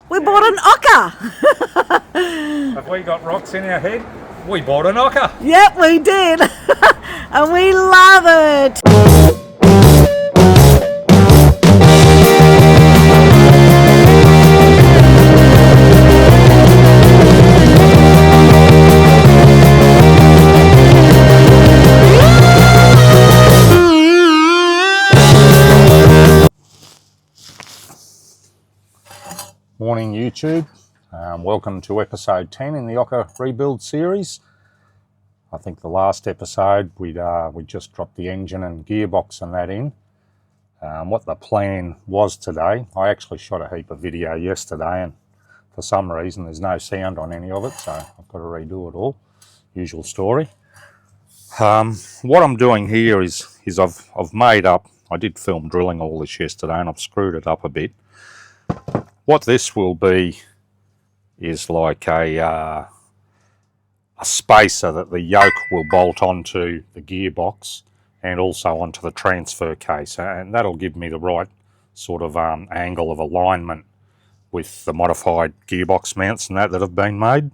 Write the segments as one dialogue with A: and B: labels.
A: We bought an OKA.
B: Have we got rocks in our head? We bought an OKA.
A: Yep, we did. And we love it.
B: Morning YouTube, welcome to episode 10 in the OKA rebuild series. I think the last episode we just dropped the engine and gearbox and that in. What the plan was today, I actually shot a heap of video yesterday and for some reason there's no sound on any of it, so I've got to redo it all. Usual story. What I'm doing here is I've made up, I did film drilling all this yesterday and I've screwed it up a bit. What this will be is like a spacer that the yoke will bolt onto the gearbox and also onto the transfer case, and that'll give me the right sort of angle of alignment with the modified gearbox mounts and that have been made.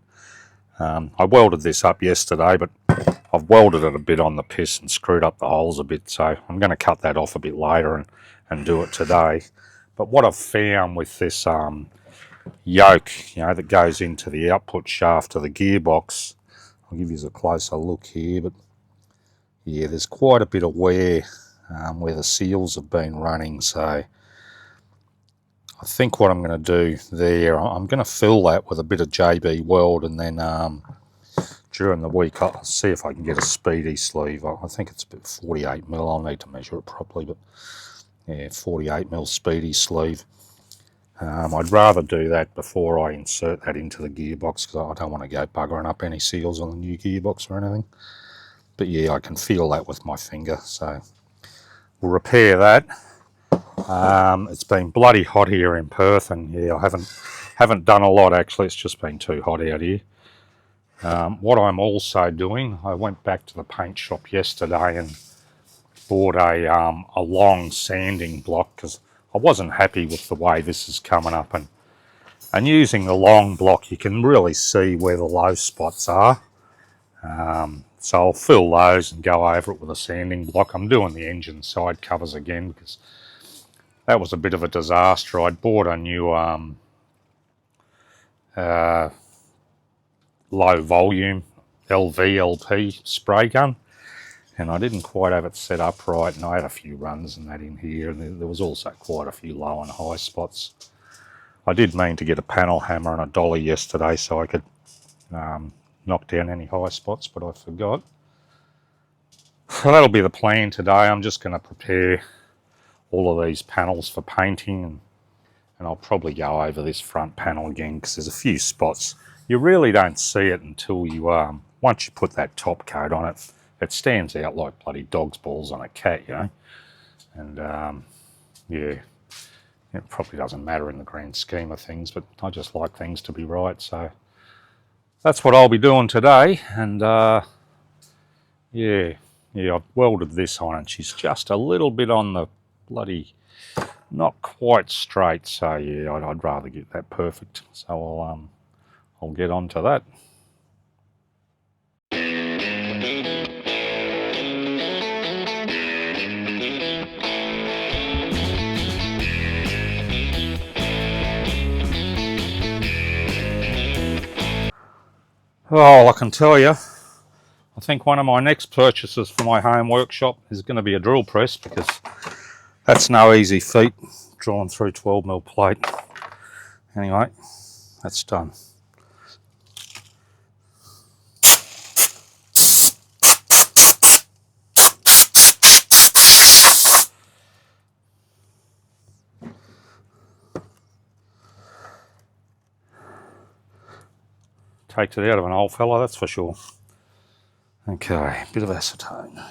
B: I welded this up yesterday, but I've welded it a bit on the piss and screwed up the holes a bit, so I'm going to cut that off a bit later and do it today. But what I've found with this yoke, that goes into the output shaft of the gearbox, I'll give you a closer look here, but yeah, there's quite a bit of wear where the seals have been running, so I think what I'm going to do there, I'm going to fill that with a bit of JB weld, and then during the week I'll see if I can get a speedy sleeve. I think it's about 48mm, I'll need to measure it properly, but yeah, 48mm speedy sleeve. I'd rather do that before I insert that into the gearbox because I don't want to go buggering up any seals on the new gearbox or anything. But yeah, I can feel that with my finger, so we'll repair that. It's been bloody hot here in Perth, and yeah, I haven't done a lot actually. It's just been too hot out here. What I'm also doing, I went back to the paint shop yesterday and bought a long sanding block because I wasn't happy with the way this is coming up, and using the long block you can really see where the low spots are. So I'll fill those and go over it with a sanding block. I'm doing the engine side covers again because that was a bit of a disaster. I'd bought a new low volume LVLP spray gun, and I didn't quite have it set up right, and I had a few runs and that in here, and there was also quite a few low and high spots. I did mean to get a panel hammer and a dolly yesterday so I could knock down any high spots, but I forgot. So that'll be the plan today. I'm just going to prepare all of these panels for painting, and I'll probably go over this front panel again because there's a few spots. You really don't see it until you, once you put that top coat on it, it stands out like bloody dog's balls on a cat, and yeah, it probably doesn't matter in the grand scheme of things, but I just like things to be right, so that's what I'll be doing today. And yeah, I've welded this on, and she's just a little bit on the bloody, not quite straight, so yeah, I'd rather get that perfect, so I'll get on to that. Oh, I can tell you, I think one of my next purchases for my home workshop is going to be a drill press, because that's no easy feat, drawing through 12mm plate. Anyway, that's done. Takes it out of an old fella, that's for sure. Okay, bit of acetone.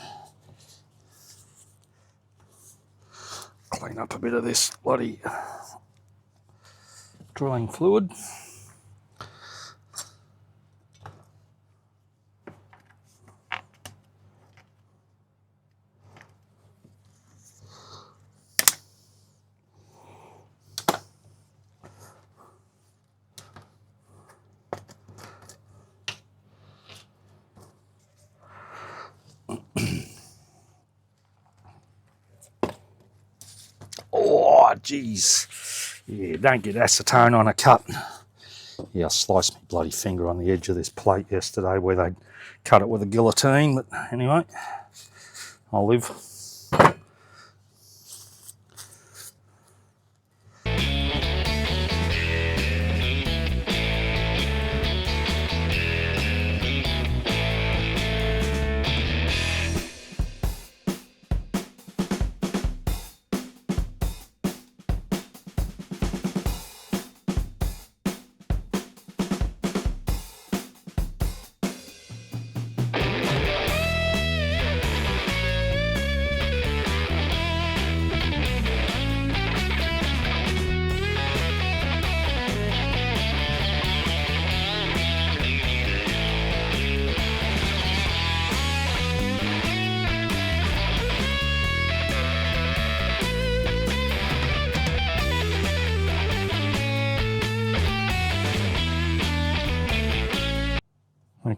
B: Clean up a bit of this bloody drilling fluid. geez. Yeah, don't get acetone on a cut. Yeah, I sliced my bloody finger on the edge of this plate yesterday where they cut it with a guillotine, but anyway, I'll live.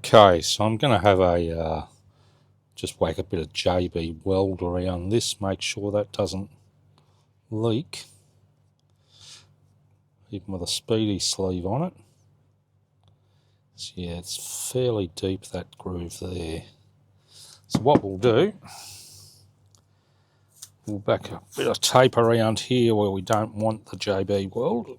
B: Okay, so I'm going to have a just whack a bit of JB weld around this, make sure that doesn't leak, even with a speedy sleeve on it. So yeah, it's fairly deep, that groove there. So what we'll do, we'll back a bit of tape around here where we don't want the JB weld.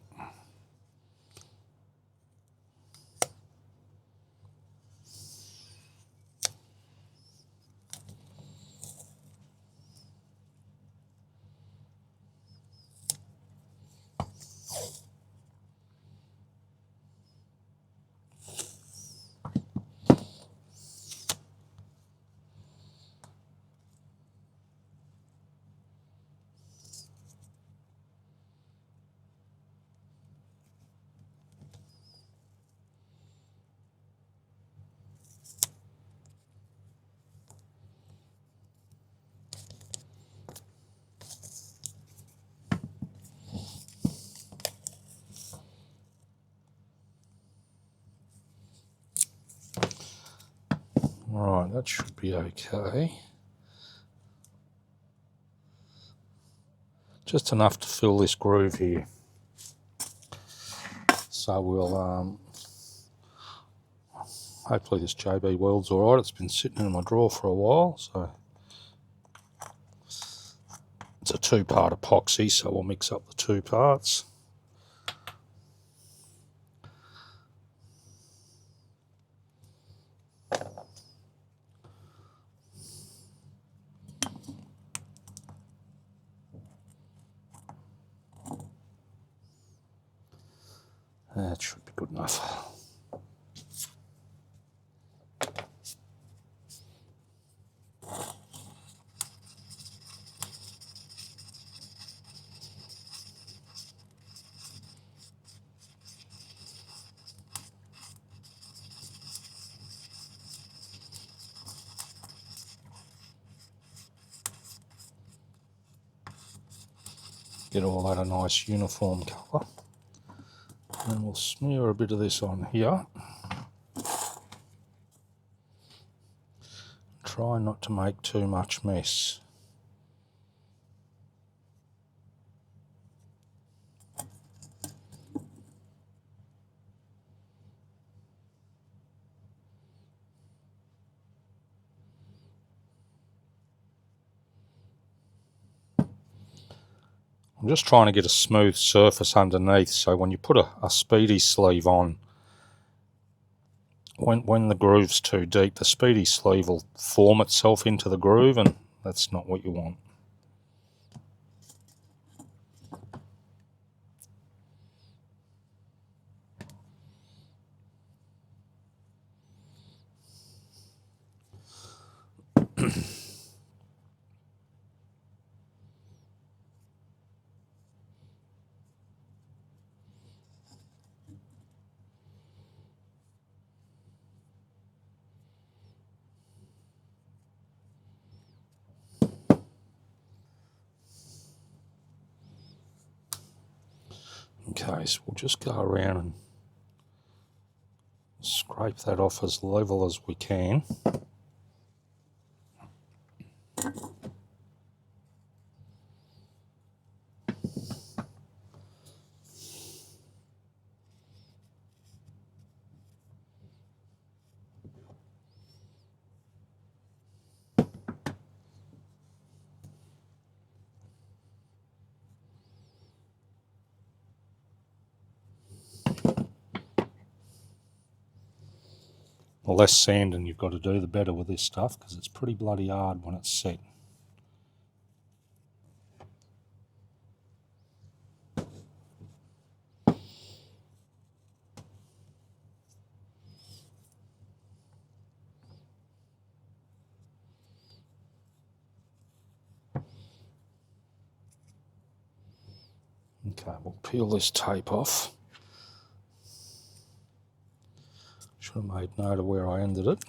B: Right, that should be okay. Just enough to fill this groove here. So we'll, hopefully this JB weld's alright. It's been sitting in my drawer for a while, so it's a two-part epoxy, so we'll mix up the two parts. That should be good enough. Get all that a nice uniform colour. And we'll smear a bit of this on here. Try not to make too much mess. I'm just trying to get a smooth surface underneath, so when you put a speedy sleeve on, when the groove's too deep, the speedy sleeve will form itself into the groove, and that's not what you want. Okay, so we'll just go around and scrape that off as level as we can. The less sanding you've got to do, the better with this stuff, because it's pretty bloody hard when it's set. Okay, we'll peel this tape off. Should have made note of where I ended it.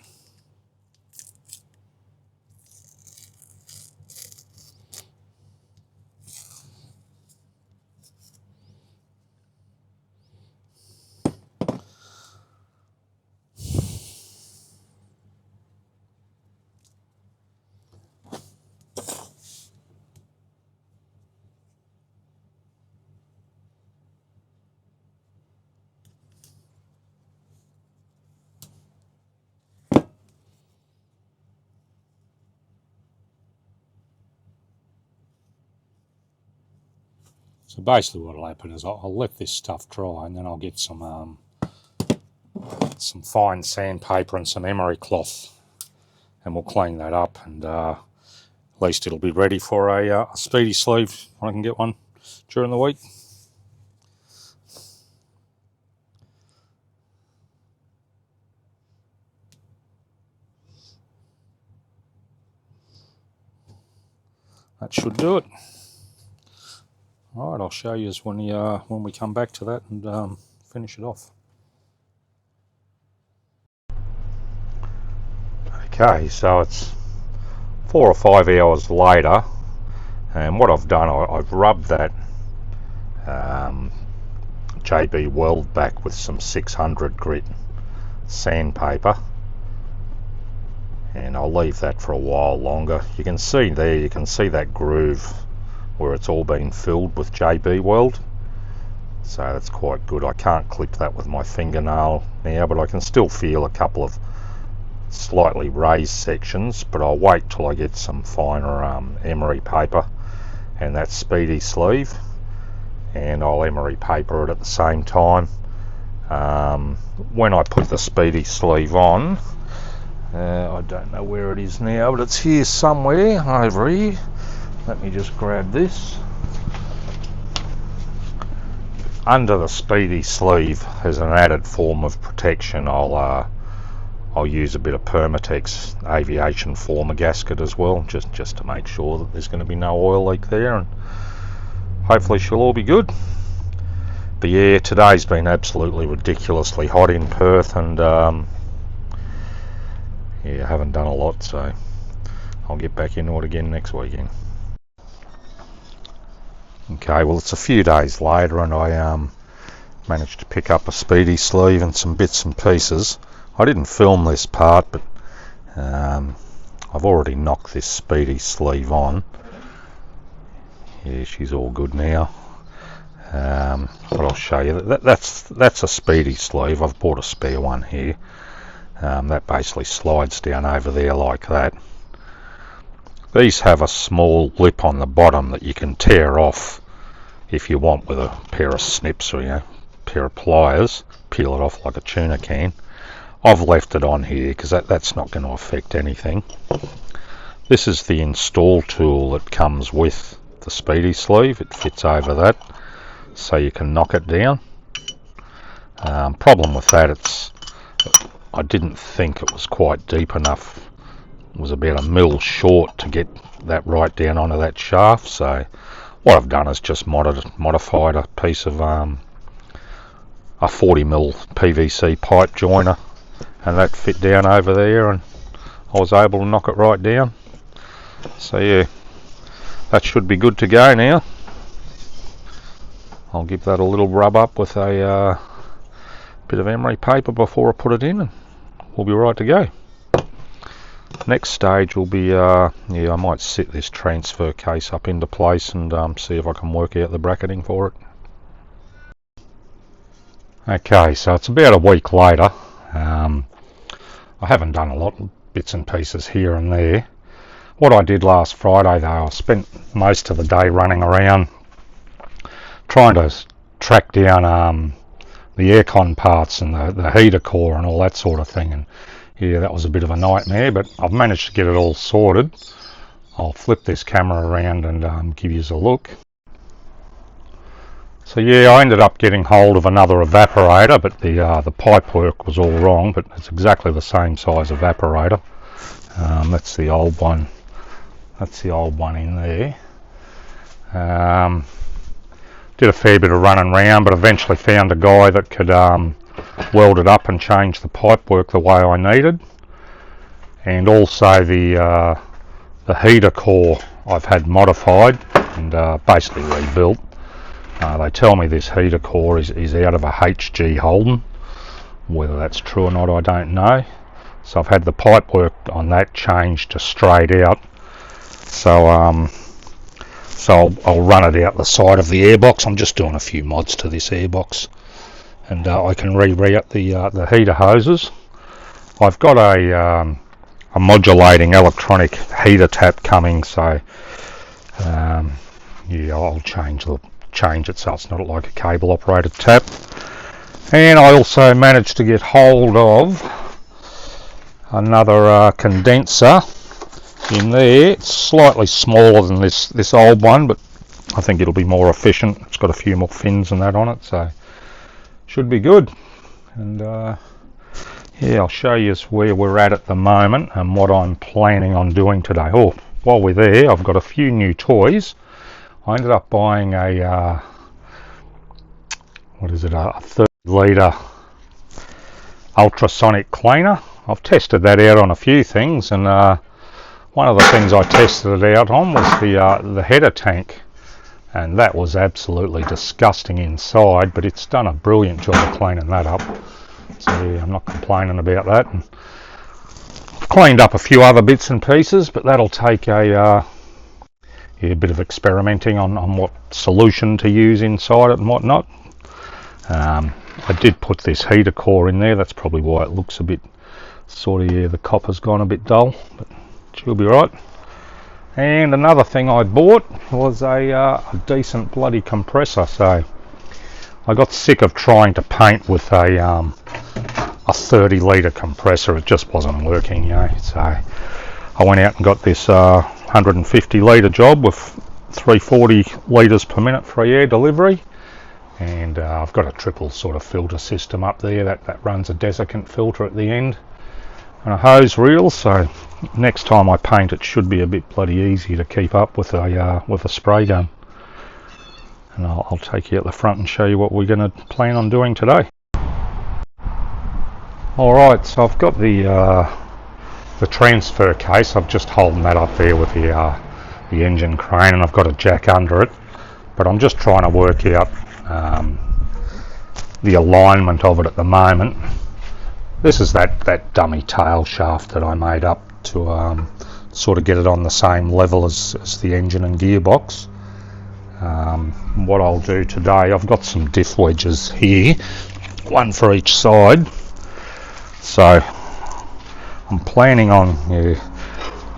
B: So basically what'll happen is I'll let this stuff dry, and then I'll get some fine sandpaper and some emery cloth, and we'll clean that up, and at least it'll be ready for a speedy sleeve when I can get one during the week. That should do it. All right, I'll show you when we come back to that and finish it off. Okay, so it's 4 or 5 hours later, and what I've done, I've rubbed that JB Weld back with some 600 grit sandpaper, and I'll leave that for a while longer. You can see there, you can see that groove where it's all been filled with JB Weld, so that's quite good. I can't clip that with my fingernail now, but I can still feel a couple of slightly raised sections, but I'll wait till I get some finer emery paper and that speedy sleeve, and I'll emery paper it at the same time. When I put the speedy sleeve on, I don't know where it is now, but it's here somewhere, over here. Let me just grab this. Under the speedy sleeve, as an added form of protection, I'll use a bit of Permatex aviation former gasket as well, just to make sure that there's going to be no oil leak there, and hopefully she'll all be good. But yeah, today's been absolutely ridiculously hot in Perth, and yeah, I haven't done a lot, so I'll get back into it again next weekend. Okay, well, it's a few days later, and I managed to pick up a speedy sleeve and some bits and pieces. I didn't film this part, but I've already knocked this speedy sleeve on. Yeah, she's all good now. But I'll show you that's a speedy sleeve. I've bought a spare one here. That basically slides down over there like that. These have a small lip on the bottom that you can tear off if you want with a pair of snips or a pair of pliers. Peel it off like a tuna can. I've left it on here because that's not going to affect anything. This is the install tool that comes with the speedy sleeve. It fits over that, so you can knock it down. Problem with that, I didn't think it was quite deep enough. It was about 1 mil short to get that right down onto that shaft, so what I've done is just modified a piece of a 40 mil PVC pipe joiner, and that fit down over there, and I was able to knock it right down. So yeah, that should be good to go now. I'll give that a little rub up with a bit of emery paper before I put it in, and we'll be right to go. Next stage will be, I might set this transfer case up into place and see if I can work out the bracketing for it. Okay, so it's about a week later. I haven't done a lot, bits and pieces here and there. What I did last Friday though, I spent most of the day running around trying to track down the aircon parts and the heater core and all that sort of thing, and Yeah, that was a bit of a nightmare, but I've managed to get it all sorted. I'll flip this camera around and give you a look. So yeah, I ended up getting hold of another evaporator, but the pipe work was all wrong, but it's exactly the same size evaporator. That's the old one. That's the old one in there. Did a fair bit of running around, but eventually found a guy that could weld it up and change the pipe work the way I needed. And also the heater core I've had modified and basically rebuilt. They tell me this heater core is out of a HG Holden. Whether that's true or not, I don't know. So I've had the pipe work on that changed to straight out. So I'll run it out the side of the airbox. I'm just doing a few mods to this airbox, and I can reroute the heater hoses. I've got a modulating electronic heater tap coming, so yeah, I'll change it so it's not like a cable operated tap. And I also managed to get hold of another condenser in there. It's slightly smaller than this old one, but I think it'll be more efficient. It's got a few more fins and that on it, so should be good. And yeah, I'll show you where we're at the moment and what I'm planning on doing today. Oh, while we're there, I've got a few new toys. I ended up buying a what is it, a 30 litre ultrasonic cleaner. I've tested that out on a few things, and one of the things I tested it out on was the header tank, and that was absolutely disgusting inside, but it's done a brilliant job of cleaning that up. So yeah, I'm not complaining about that. And I've cleaned up a few other bits and pieces, but that'll take a bit of experimenting on what solution to use inside it and whatnot. I did put this heater core in there. That's probably why it looks a bit sort of, yeah, the copper's gone a bit dull, but she'll be right. And another thing I bought was a decent bloody compressor. So I got sick of trying to paint with a 30 litre compressor. It just wasn't working, you know. So I went out and got this 150 litre job with 340 litres per minute free air delivery. And I've got a triple sort of filter system up there that runs a desiccant filter at the end and a hose reel, so next time I paint it should be a bit bloody easy to keep up with a spray gun. And I'll take you out the front and show you what we're going to plan on doing today. Alright, so I've got the transfer case. I've just holding that up there with the engine crane, and I've got a jack under it, but I'm just trying to work out the alignment of it at the moment. This is that dummy tail shaft that I made up to sort of get it on the same level as the engine and gearbox. What I'll do today, I've got some diff wedges here, one for each side. So I'm planning on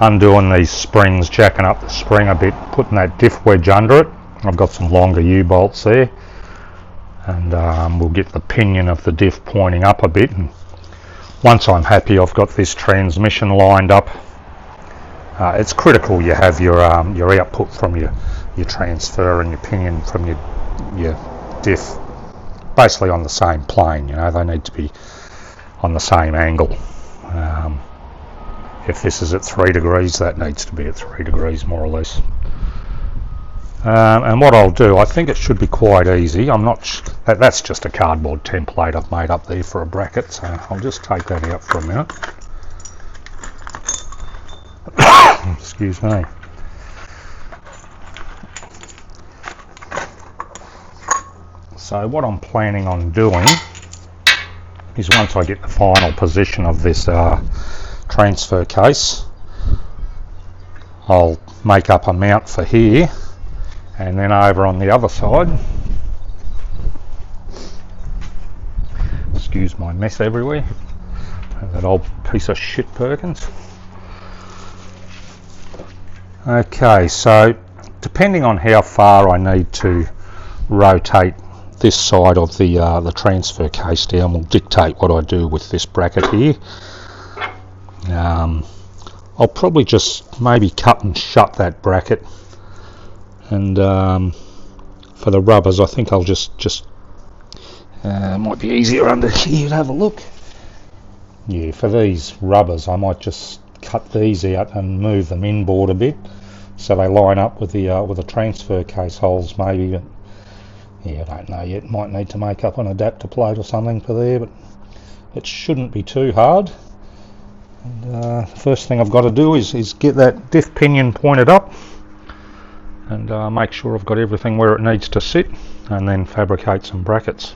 B: undoing these springs, jacking up the spring a bit, putting that diff wedge under it. I've got some longer U-bolts there, and we'll get the pinion of the diff pointing up a bit. And once I'm happy I've got this transmission lined up, it's critical you have your output from your transfer and your pinion from your diff basically on the same plane. You know, they need to be on the same angle. If this is at 3 degrees, that needs to be at 3 degrees more or less. And what I'll do, I think it should be quite easy. I'm not that's just a cardboard template I've made up there for a bracket, so I'll just take that out for a minute. Excuse me. So what I'm planning on doing is, once I get the final position of this transfer case, I'll make up a mount for here, and then over on the other side, excuse my mess everywhere, that old piece of shit Perkins. Okay, so depending on how far I need to rotate this side of the transfer case down will dictate what I do with this bracket here. I'll probably just maybe cut and shut that bracket, and for the rubbers I think I'll just might be easier under here to have a look. Yeah, for these rubbers I might just cut these out and move them inboard a bit so they line up with the transfer case holes maybe, but yeah, I don't know yet. Might need to make up an adapter plate or something for there, but it shouldn't be too hard. And the first thing I've got to do is get that diff pinion pointed up and make sure I've got everything where it needs to sit, and then fabricate some brackets.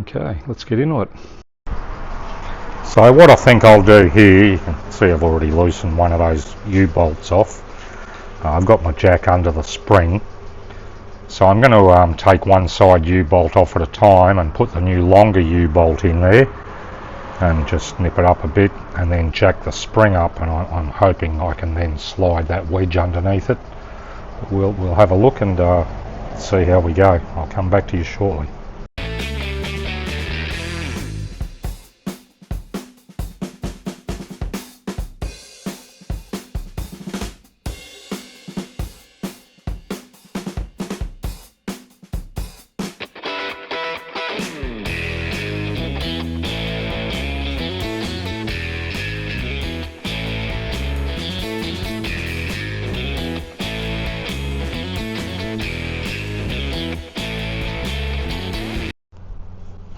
B: Okay, let's get into it. So what I think I'll do here, you can see I've already loosened one of those U-bolts off. I've got my jack under the spring, so I'm going to take one side U-bolt off at a time and put the new longer U-bolt in there and just nip it up a bit, and then jack the spring up, and I'm hoping I can then slide that wedge underneath it. But we'll have a look and see how we go. I'll come back to you shortly.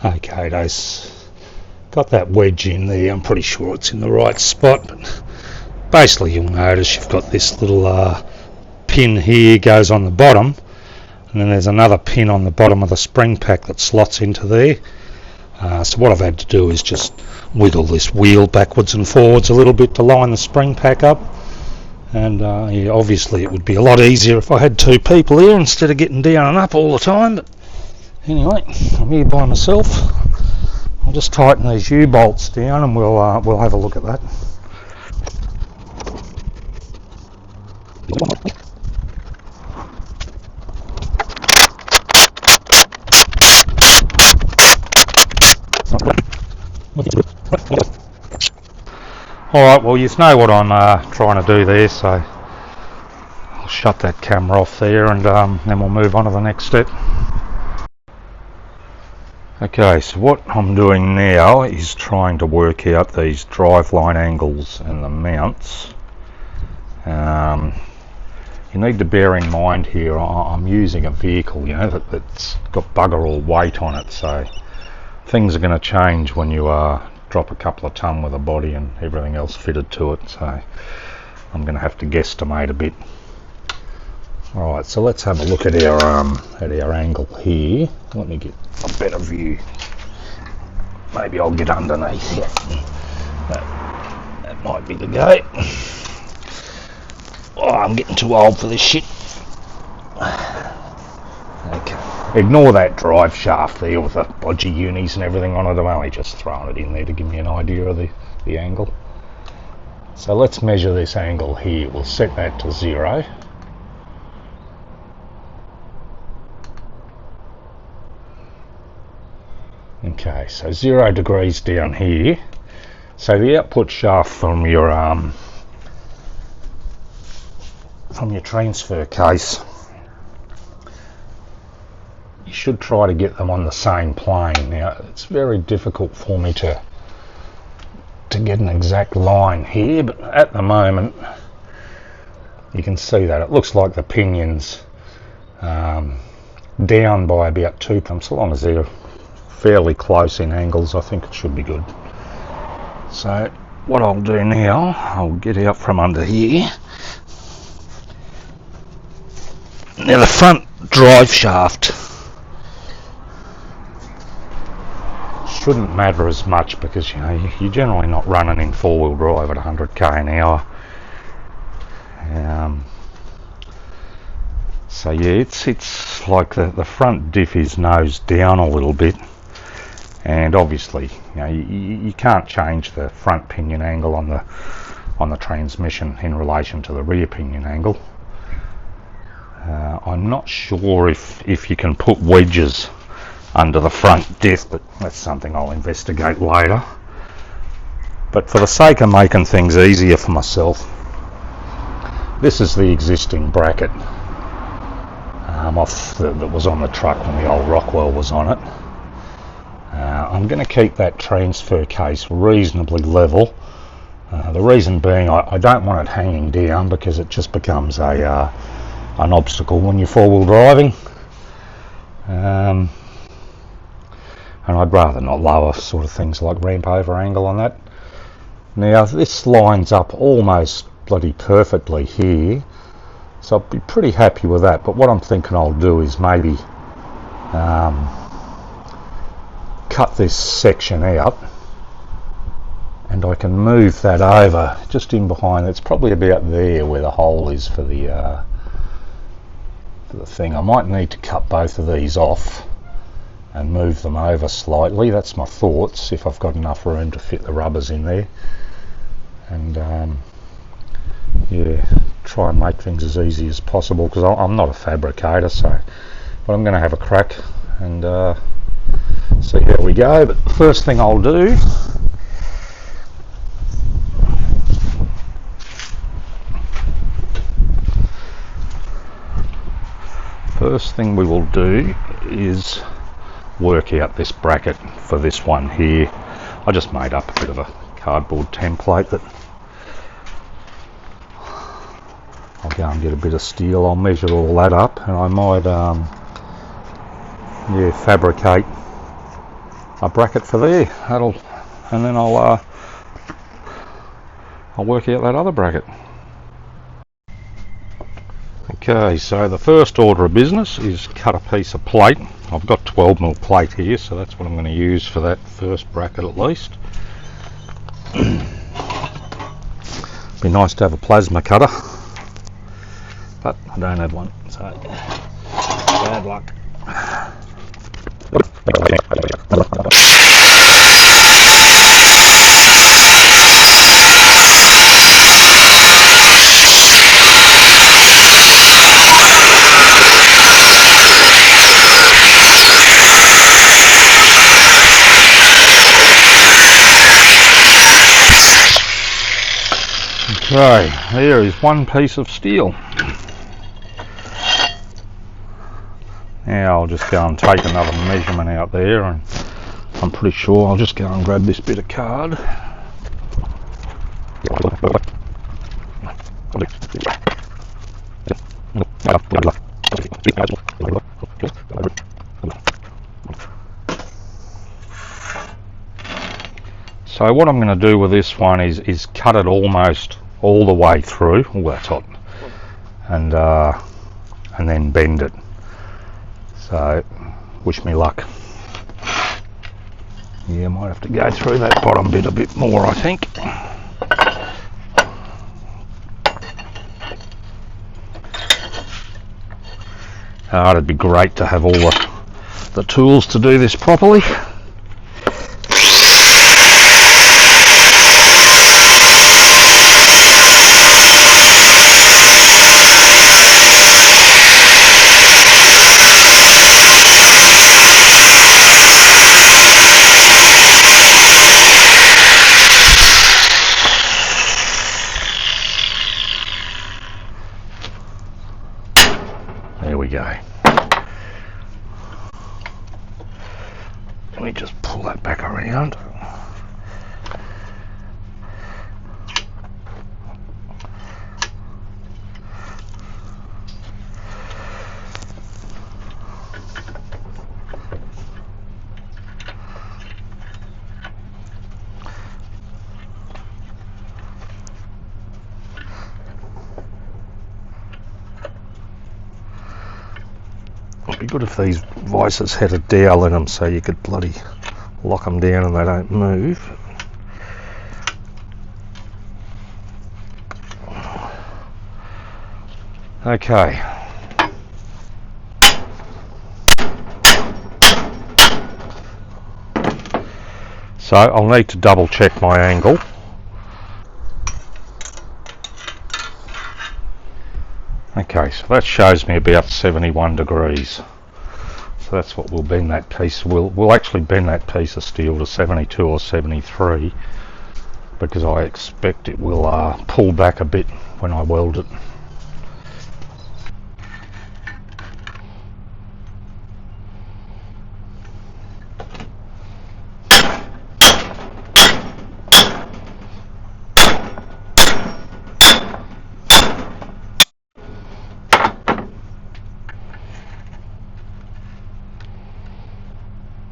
B: Okay, those got that wedge in there. I'm pretty sure it's in the right spot, but basically you'll notice you've got this little pin here goes on the bottom, and then there's another pin on the bottom of the spring pack that slots into there. So what I've had to do is just wiggle this wheel backwards and forwards a little bit to line the spring pack up, and yeah, obviously it would be a lot easier if I had two people here instead of getting down and up all the time, but anyway, I'm here by myself. I'll just tighten these U-bolts down and we'll have a look at that. Alright, well you know what I'm trying to do there, so I'll shut that camera off there, and then we'll move on to the next step. Okay, so what I'm doing now is trying to work out these driveline angles and the mounts. You need to bear in mind here, I'm using a vehicle, you know, that's got bugger all weight on it, so things are going to change when you drop a couple of ton with a body and everything else fitted to it, so I'm going to have to guesstimate a bit. Alright, so let's have a look at our angle here. Let me get a better view. Maybe I'll get underneath here. That might be the go. Oh, I'm getting too old for this shit. Okay. Ignore that drive shaft there with the bodgy unis and everything on it. I'm only just throwing it in there to give me an idea of the angle. So let's measure this angle here. We'll set that to 0. Okay, so 0 degrees down here. So the output shaft from your transfer case, you should try to get them on the same plane. Now it's very difficult for me to get an exact line here, but at the moment you can see that it looks like the pinion's down by about 2 pumps. So long as they're fairly close in angles, I think it should be good. So what I'll do now, I'll get out from under here. Now the front drive shaft shouldn't matter as much because, you know, you're generally not running in four-wheel drive at 100k an hour. So yeah, it's like the front diff is nosed down a little bit, and obviously, you know, you can't change the front pinion angle on the transmission in relation to the rear pinion angle. I'm not sure if you can put wedges under the front diff, but that's something I'll investigate later. But for the sake of making things easier for myself, this is the existing bracket that was on the truck when the old Rockwell was on it. I'm going to keep that transfer case reasonably level. The reason being I don't want it hanging down, because it just becomes an obstacle when you're four-wheel driving. And I'd rather not lower sort of things like ramp over angle on that. Now this lines up almost bloody perfectly here, so I'll be pretty happy with that. But what I'm thinking I'll do is maybe cut this section out, and I can move that over just in behind. It's probably about there where the hole is for the thing. I might need to cut both of these off and move them over slightly. That's my thoughts, if I've got enough room to fit the rubbers in there. And yeah, try and make things as easy as possible, because I'm not a fabricator, but I'm going to have a crack and see how we go. But the first thing I'll do, we will do is work out this bracket for this one here. I just made up a bit of a cardboard template that I'll go and get a bit of steel. I'll measure all that up, and I might fabricate a bracket for there. And then I'll work out that other bracket. Okay, so the first order of business is cut a piece of plate. I've got 12mm plate here, so that's what I'm going to use for that first bracket at least. Be nice to have a plasma cutter, but I don't have one, so bad luck. Okay, there is one piece of steel. Now I'll just go and take another measurement out there, and I'm pretty sure I'll just go and grab this bit of card. So what I'm going to do with this one is cut it almost all the way through. Oh, that's hot. And then bend it. So wish me luck. Yeah, I might have to go through that bottom bit a bit more, I think. It'd be great to have all the tools to do this properly. There we go. Let me just pull that back around. It'd be good if these vices had a dowel in them so you could bloody lock them down and they don't move. Okay. So I'll need to double check my angle. Okay, so that shows me about 71 degrees. So that's what we'll bend that piece. We'll actually bend that piece of steel to 72 or 73. because I expect it will pull back a bit when I weld it.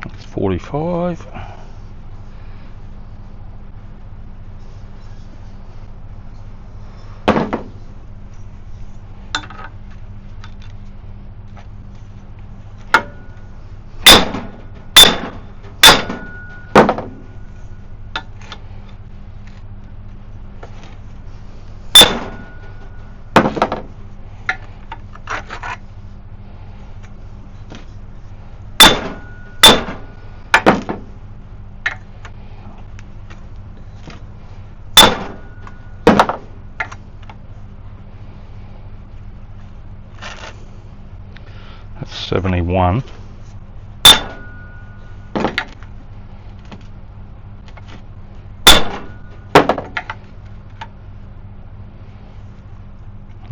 B: That's 45. That's 71.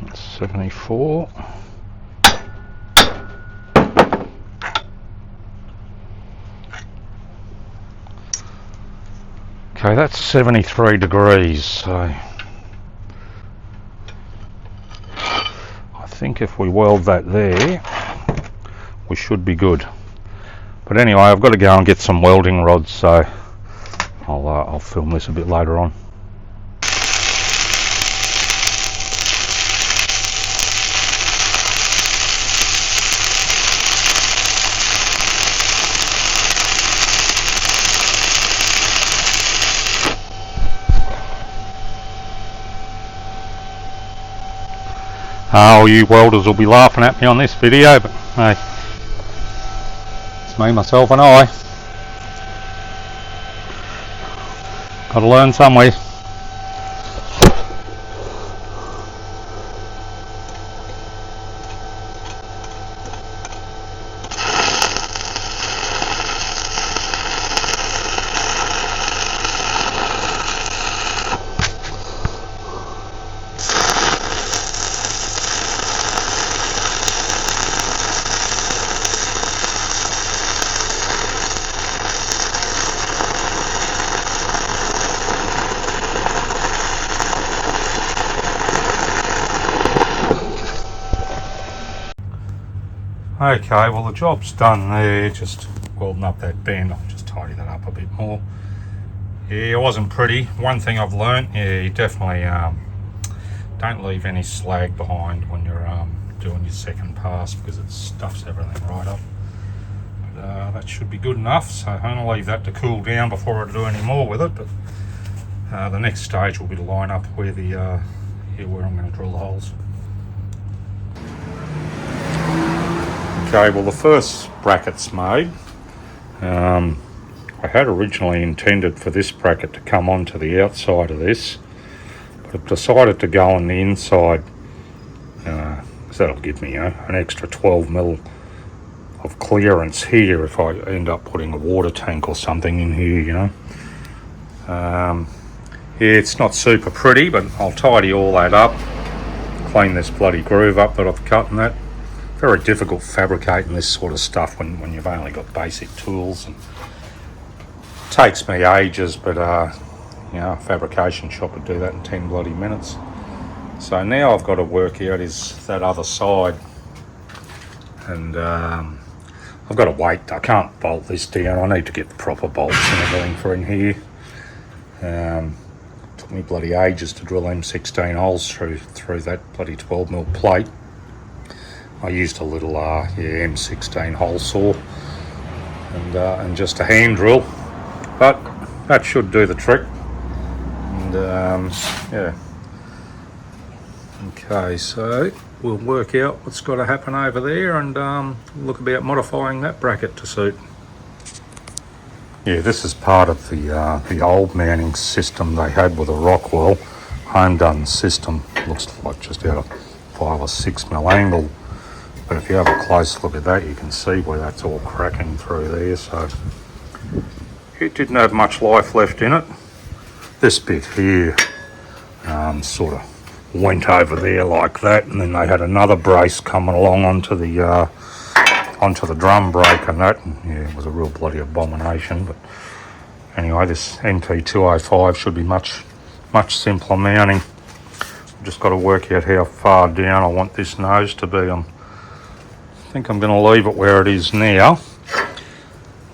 B: That's 74. Okay, that's 73 degrees, so I think if we weld that there, we should be good. But anyway, I've got to go and get some welding rods, so I'll film this a bit later on. Oh, you welders will be laughing at me on this video, but hey, it's me, myself and I. Gotta learn somewhere. Okay, well the job's done there, just welding up that bend. I'll just tidy that up a bit more. Yeah, it wasn't pretty. One thing I've learnt, yeah, you definitely don't leave any slag behind when you're doing your second pass, because it stuffs everything right up. But that should be good enough, so I'm going to leave that to cool down before I do any more with it. But the next stage will be to line up where where I'm going to drill the holes. Okay, well the first bracket's made. I had originally intended for this bracket to come onto the outside of this, but I've decided to go on the inside, because that'll give me an extra 12mm of clearance here if I end up putting a water tank or something in here, Yeah, it's not super pretty, but I'll tidy all that up, clean this bloody groove up that I've cut and that. Very difficult fabricating this sort of stuff when you've only got basic tools, and it takes me ages, but a fabrication shop would do that in 10 bloody minutes. So now I've got to work out is that other side, and I've got to wait. I can't bolt this down. I need to get the proper bolts and everything for in here. Took me bloody ages to drill them 16 holes through that bloody 12mm plate. I used a little M16 hole saw and just a hand drill, but that should do the trick. And yeah. Okay, so we'll work out what's got to happen over there and look about modifying that bracket to suit. Yeah, this is part of the old mounting system they had with a Rockwell home done system. Looks like just out of 5 or 6mm angle. But if you have a close look at that, you can see where that's all cracking through there. So it didn't have much life left in it. this bit here sort of went over there like that, and then they had another brace coming along onto the drum brake and that, and yeah, it was a real bloody abomination. But anyway, this NT205 should be much simpler mounting. I've just got to work out how far down I want this nose to be. I think I'm going to leave it where it is now.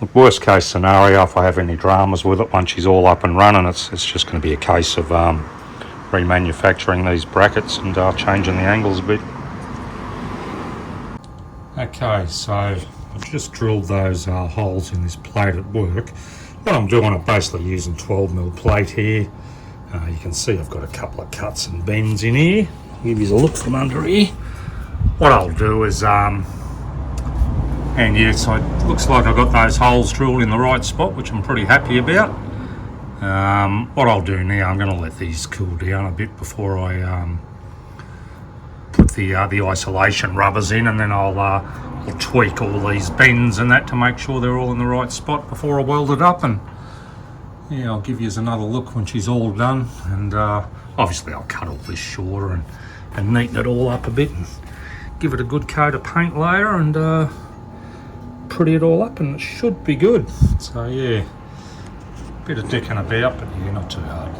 B: The worst case scenario, if I have any dramas with it, once she's all up and running, it's just going to be a case of remanufacturing these brackets and changing the angles a bit. Okay, so I've just drilled those holes in this plate at work. What I'm doing, I'm basically using 12mm plate here. You can see I've got a couple of cuts and bends in here. I'll give you a look from under here. What I'll do is and yeah, so it looks like I've got those holes drilled in the right spot, which I'm pretty happy about. What I'll do now, I'm going to let these cool down a bit before I put the isolation rubbers in, and then I'll tweak all these bends and that to make sure they're all in the right spot before I weld it up. And yeah, I'll give you another look when she's all done, and obviously I'll cut all this shorter and neaten it all up a bit and give it a good coat of paint later and pretty it all up, and it should be good. So yeah, bit of dicking about, but yeah, not too hard.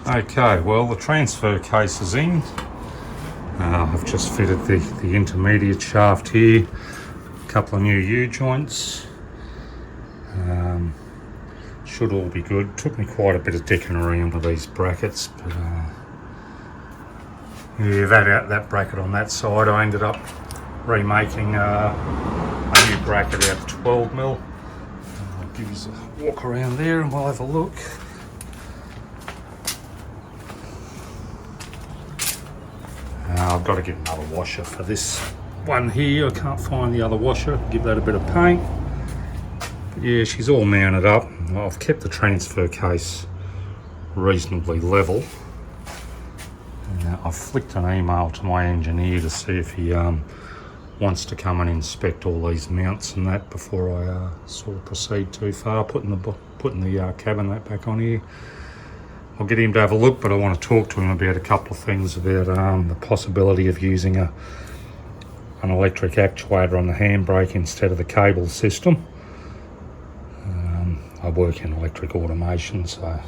B: Okay, well, the transfer case is in. I've just fitted the intermediate shaft here, a couple of new U-joints. Should all be good. Took me quite a bit of dicking around with these brackets, but yeah, that bracket on that side, I ended up remaking a new bracket out of 12mm. I'll give you a walk around there and we'll have a look. I've got to get another washer for this one here. I can't find the other washer. Give that a bit of paint. But yeah, she's all mounted up. I've kept the transfer case reasonably level. I've flicked an email to my engineer to see if he wants to come and inspect all these mounts and that before I sort of proceed too far, putting the cabin that back on here. I'll get him to have a look, but I want to talk to him about a couple of things about the possibility of using an electric actuator on the handbrake instead of the cable system. I work in electric automation, so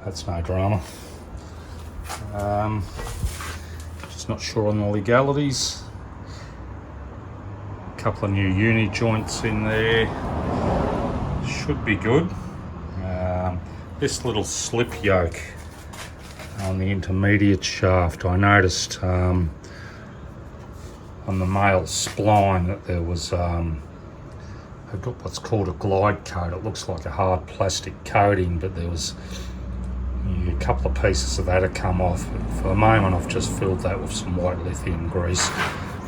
B: that's no drama. Just not sure on the legalities. A couple of new uni joints in there. Should be good. This little slip yoke on the intermediate shaft, I noticed on the male spline that there was I've got what's called a glide coat. It looks like a hard plastic coating, but there was a couple of pieces of that had come off. For the moment, I've just filled that with some white lithium grease.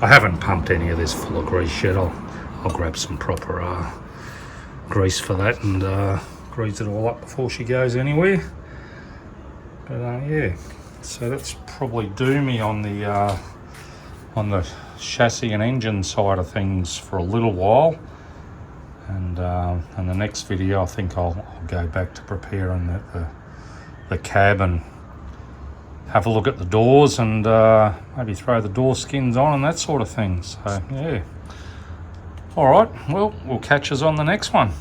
B: I haven't pumped any of this full of grease yet. I'll grab some proper grease for that and grease it all up before she goes anywhere. But yeah, so that's probably do me on the chassis and engine side of things for a little while. And the next video, I think I'll go back to preparing the cab and have a look at the doors and maybe throw the door skins on and that sort of thing. So yeah. All right, well, we'll catch us on the next one.